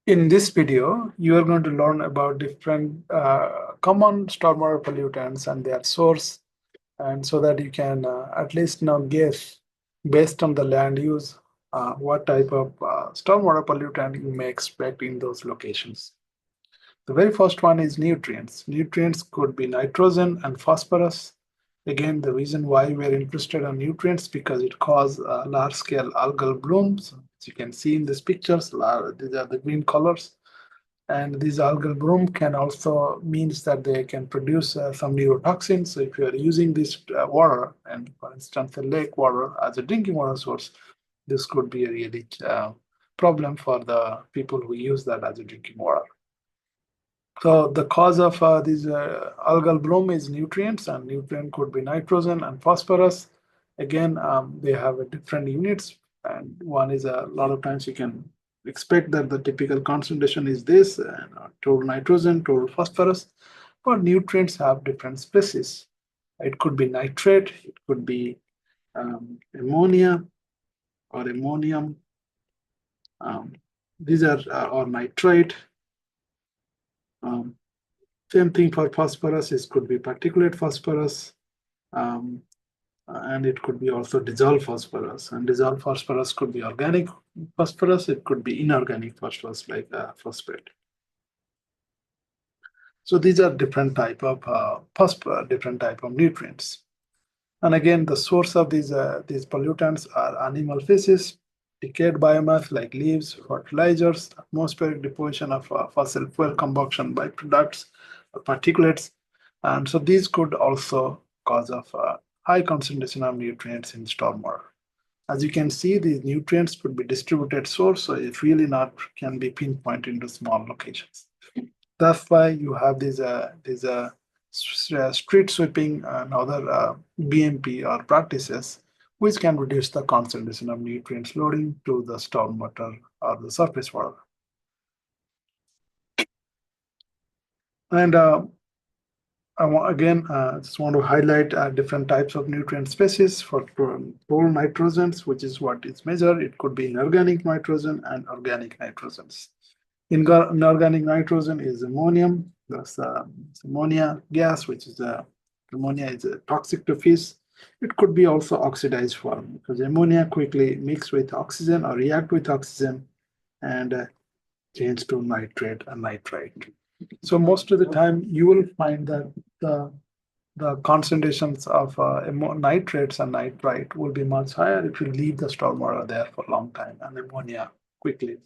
In this video, you are going to learn about different common stormwater pollutants and their source, and so that you can at least now guess based on the land use what type of stormwater pollutant you may expect in those locations. The very first one is nutrients. Nutrients could be nitrogen and phosphorus. Again, the reason why we're interested in nutrients because it causes large-scale algal blooms. As you can see in these pictures, these are the green colors. And these algal bloom can also means that they can produce some neurotoxins. So if you are using this water, and for instance, the lake water as a drinking water source, this could be a really problem for the people who use that as a drinking water. So the cause of these algal bloom is nutrients, and nutrient could be nitrogen and phosphorus. Again, they have a different units, and one is a lot of times you can expect that the typical concentration is this, and total nitrogen, total phosphorus, but nutrients have different species. It could be nitrate, it could be ammonia or ammonium. These are or nitrate. Same thing for phosphorus. It could be particulate phosphorus, um, and it could be also dissolved phosphorus. And dissolved phosphorus could be organic phosphorus. It could be inorganic phosphorus like phosphate. So these are different type of different type of nutrients. And again, the source of these pollutants are animal feces, decayed biomass like leaves, fertilizers, atmospheric deposition of fossil fuel combustion byproducts, or particulates. And so these could also cause of high concentration of nutrients in stormwater. As you can see, these nutrients could be distributed source, so it really not can be pinpointed into small locations. That's why you have these street sweeping and other BMP or practices, which can reduce the concentration of nutrients loading to the stormwater or the surface water. And again, just want to highlight different types of nutrient species for total nitrogens, which is what is measured. It could be inorganic nitrogen and organic nitrogens. Inorganic nitrogen is ammonium. That's ammonia gas, which is ammonia is toxic to fish. It could be also oxidized form because ammonia quickly mix with oxygen or react with oxygen and change to nitrate and nitrite. So most of the time, you will find that the concentrations of nitrates and nitrite will be much higher if you leave the stormwater there for a long time, and ammonia quickly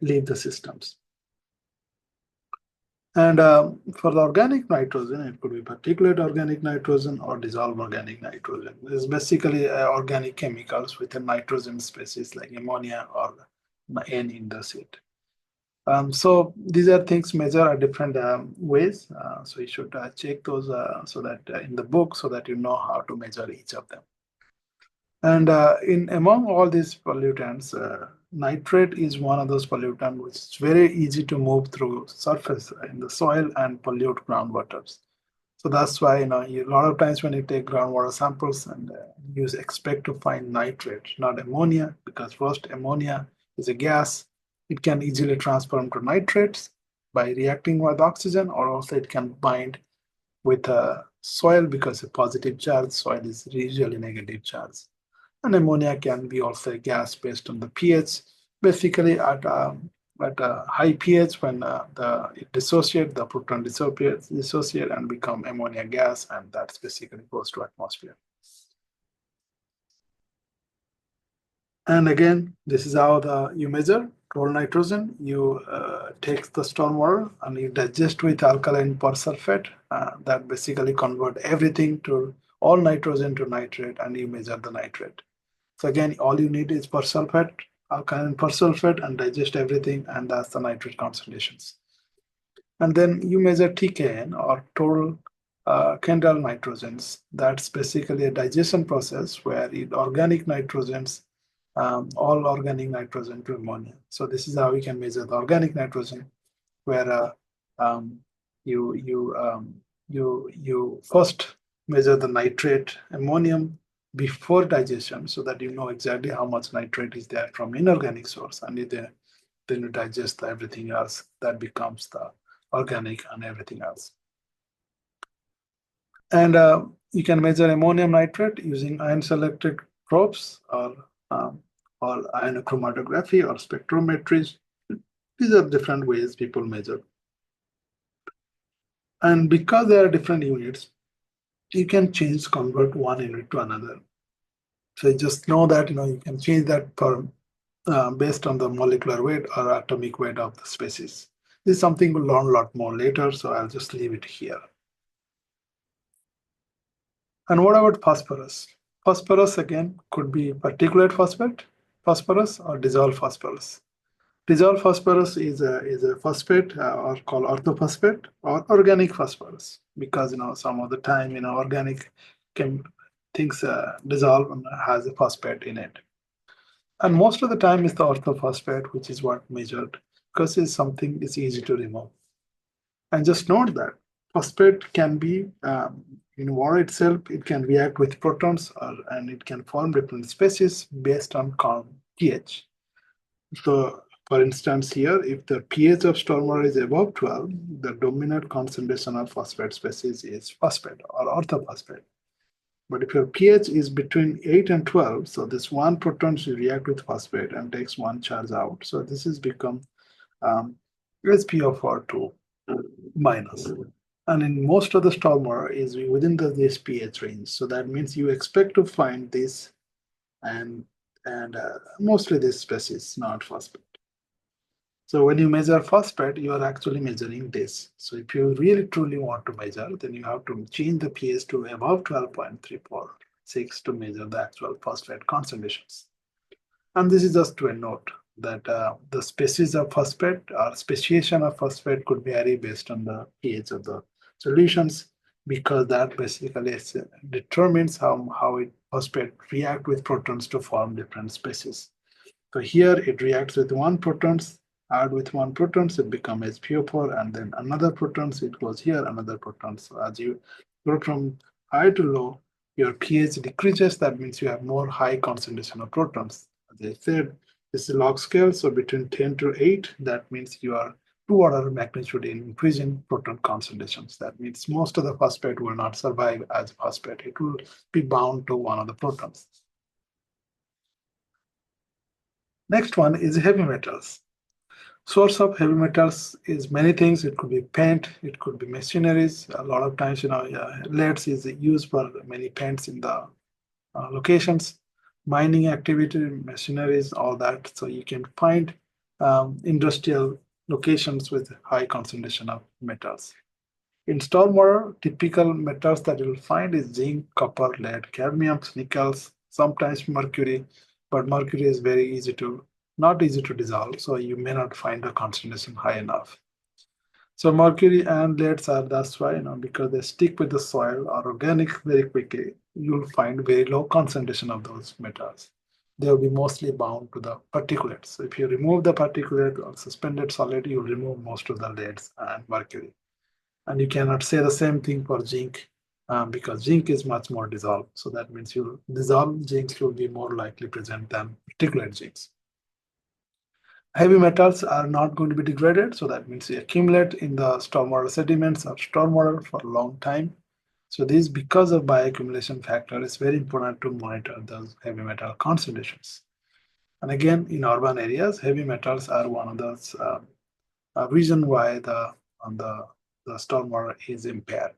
leave the systems. And for the organic nitrogen, it could be particulate organic nitrogen or dissolved organic nitrogen. It's basically organic chemicals with a nitrogen species like ammonia or N in the seed. So these are things measured at different ways. So you should check those so that in the book so that you know how to measure each of them. And in among all these pollutants, nitrate is one of those pollutants which is very easy to move through surface in the soil and pollute groundwaters. So that's why a lot of times when you take groundwater samples and you expect to find nitrate, not ammonia, because first ammonia is a gas. It can easily transform to nitrates by reacting with oxygen, or also it can bind with soil because a positive charge, soil is usually negative charge. And ammonia can be also a gas based on the pH. Basically, at a high pH, when it dissociate, the proton dissociate and become ammonia gas, and that's basically goes to atmosphere. And again, this is how you measure total nitrogen. You take the stormwater and you digest with alkaline persulfate. That basically convert everything to all nitrogen to nitrate, and you measure the nitrate. So again, all you need is persulfate, alkaline persulfate, and digest everything, and that's the nitrate concentrations. And then you measure TKN or total Kendall nitrogens. That's basically a digestion process where organic nitrogens, all organic nitrogen to ammonia. So this is how we can measure the organic nitrogen, where you first measure the nitrate ammonium before digestion so that you know exactly how much nitrate is there from inorganic source, and then you digest everything else. That becomes the organic and everything else. And you can measure ammonium nitrate using ion selected probes um, or ionochromatography or spectrometry. These are different ways people measure. And because there are different units, you can convert one unit to another. So just know that you can change that for based on the molecular weight or atomic weight of the species. This is something we'll learn a lot more later, so I'll just leave it here. And what about phosphorus? Phosphorus again could be particulate phosphorus or dissolved phosphorus. Dissolved phosphorus is a phosphate or called orthophosphate or organic phosphorus because some of the time organic things dissolve and has a phosphate in it. And most of the time is the orthophosphate, which is what measured because it's something is easy to remove. And just note that phosphate can be in water itself, it can react with protons and it can form different species based on pH. So for instance here, if the pH of stormwater is above 12, the dominant concentration of phosphate species is phosphate or orthophosphate. But if your pH is between 8 and 12, so this one proton should react with phosphate and takes one charge out. So this has become SpO4 minus. And in most of the stormwater is within this pH range. So that means you expect to find this and mostly this species, not phosphate. So when you measure phosphate, you are actually measuring this. So if you really truly want to measure, then you have to change the pH to above 12.346 to measure the actual phosphate concentrations. And this is just to a note that the species of phosphate or speciation of phosphate could vary based on the pH of the solutions because that basically determines how phosphate react with protons to form different species. So here it reacts with one protons, add with one protons, it becomes SpO4, and then another protons, it goes here, another protons. So as you go from high to low, your pH decreases. That means you have more high concentration of protons. As I said, this is a log scale, so between 10 to 8, that means you are 2 order of magnitude in increasing proton concentrations. That means most of the phosphate will not survive as phosphate. It will be bound to one of the protons. Next one is heavy metals. Source of heavy metals is many things. It could be paint, it could be machineries. A lot of times, leads is used for many paints in the locations, mining activity, machineries, all that. So you can find industrial locations with high concentration of metals. In stormwater, typical metals that you'll find is zinc, copper, lead, cadmium, nickels, sometimes mercury, but mercury is not easy to dissolve, so you may not find the concentration high enough. So mercury and leads are that's why, because they stick with the soil or organic very quickly, you'll find very low concentration of those metals. They will be mostly bound to the particulates. So if you remove the particulate or suspended solid, you'll remove most of the leads and mercury. And you cannot say the same thing for zinc because zinc is much more dissolved. So that means you'll dissolve zincs will be more likely present than particulate zincs. Heavy metals are not going to be degraded. So that means they accumulate in the stormwater sediments or stormwater for a long time. So this, because of bioaccumulation factor, is very important to monitor those heavy metal concentrations. And again, in urban areas, heavy metals are one of those reason why the stormwater is impaired.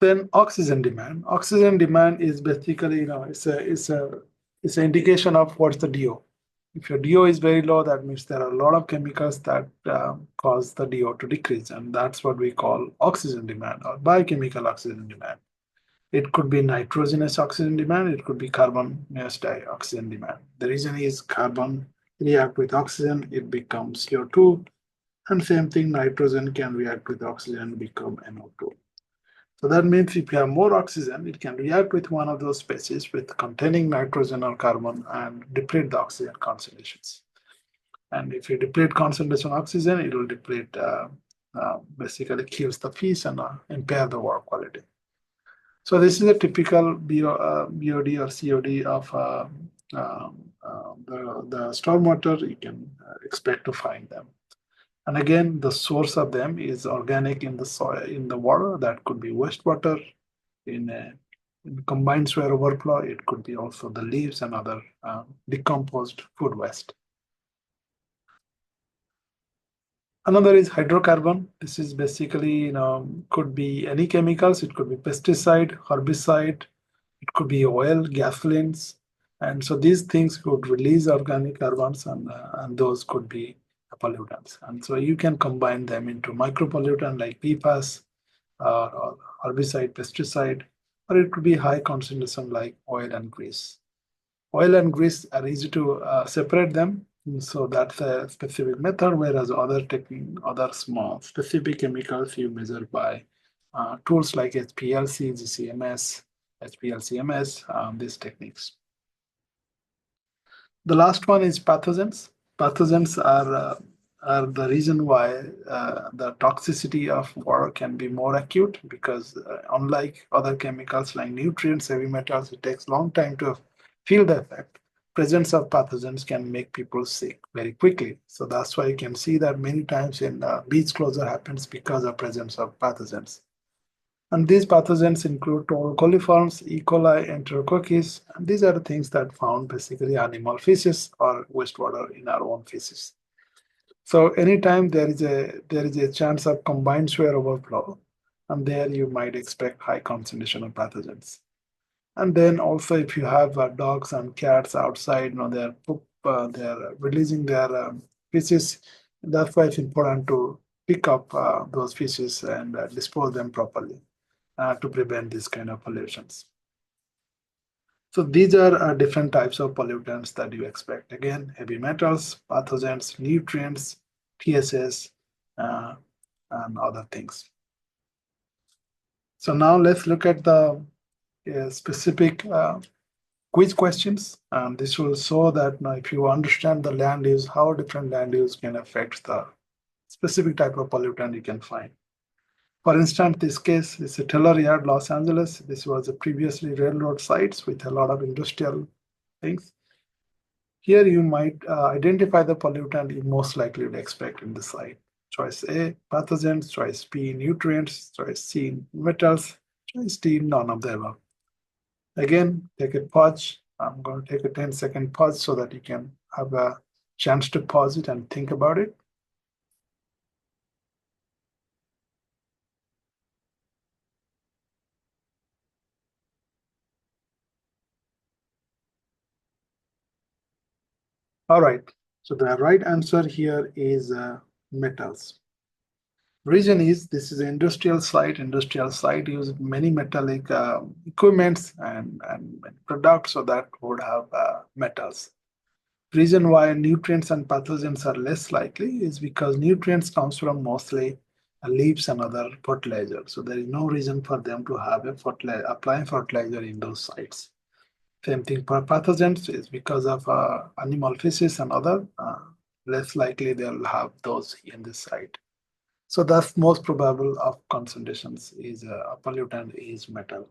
Then oxygen demand. Oxygen demand is basically, it's an indication of what's the DO. If your DO is very low, that means there are a lot of chemicals that cause the DO to decrease, and that's what we call oxygen demand or biochemical oxygen demand. It could be nitrogenous oxygen demand, it could be carbonous oxygen demand. The reason is carbon react with oxygen, it becomes CO2, and same thing, nitrogen can react with oxygen and become NO2. So that means if you have more oxygen, it can react with one of those species with containing nitrogen or carbon and deplete the oxygen concentrations. And if you deplete concentration oxygen, it will deplete, basically kills the fish and impair the water quality. So this is a typical BOD or COD of the stormwater, you can expect to find them. And again, the source of them is organic in the soil, in the water. That could be wastewater in in combined sewer overflow. It could be also the leaves and other decomposed food waste. Another is hydrocarbon. This is basically, could be any chemicals. It could be pesticide, herbicide. It could be oil, gasolines. And so these things could release organic carbons, and those could be pollutants. And so you can combine them into micropollutant like PFAS, or herbicide, pesticide, or it could be high concentration like oil and grease. Oil and grease are easy to separate them. So that's a specific method, whereas other small specific chemicals you measure by tools like HPLC, GCMS, HPLCMS, these techniques. The last one is pathogens. Pathogens are the reason why the toxicity of water can be more acute, because unlike other chemicals like nutrients, heavy metals, it takes long time to feel the effect. Presence of pathogens can make people sick very quickly. So that's why you can see that many times in beach closure happens because of presence of pathogens. And these pathogens include coliforms, E. coli, enterococcus, and these are the things that found basically animal feces or wastewater in our own feces. So anytime there is a chance of combined sewer overflow, and there you might expect high concentration of pathogens. And then also if you have dogs and cats outside, they're releasing their feces. That's why it's important to pick up those feces and dispose them properly to prevent these kind of pollutions. So these are different types of pollutants that you expect. Again, heavy metals, pathogens, nutrients, TSS, uh, and other things. So now let's look at the specific quiz questions. And this will show that now if you understand the land use, how different land use can affect the specific type of pollutant you can find. For instance, this case is a Taylor Yard, Los Angeles. This was a previously railroad sites with a lot of industrial things. Here you might identify the pollutant you most likely to expect in the site. Choice A, pathogens. Choice B, nutrients. Choice C, metals. Choice D, none of the above. Again, take a pause. I'm going to take a 10-second pause so that you can have a chance to pause it and think about it. All right, so the right answer here is metals. Reason is this is an industrial site. Industrial site use many metallic equipments and products, so that would have metals. Reason why nutrients and pathogens are less likely is because nutrients comes from mostly leaves and other fertilizer. So there is no reason for them to have applying fertilizer in those sites. Same thing for pathogens is because of animal feces and other, less likely they'll have those in this site. So that's most probable of concentrations is a pollutant is metal.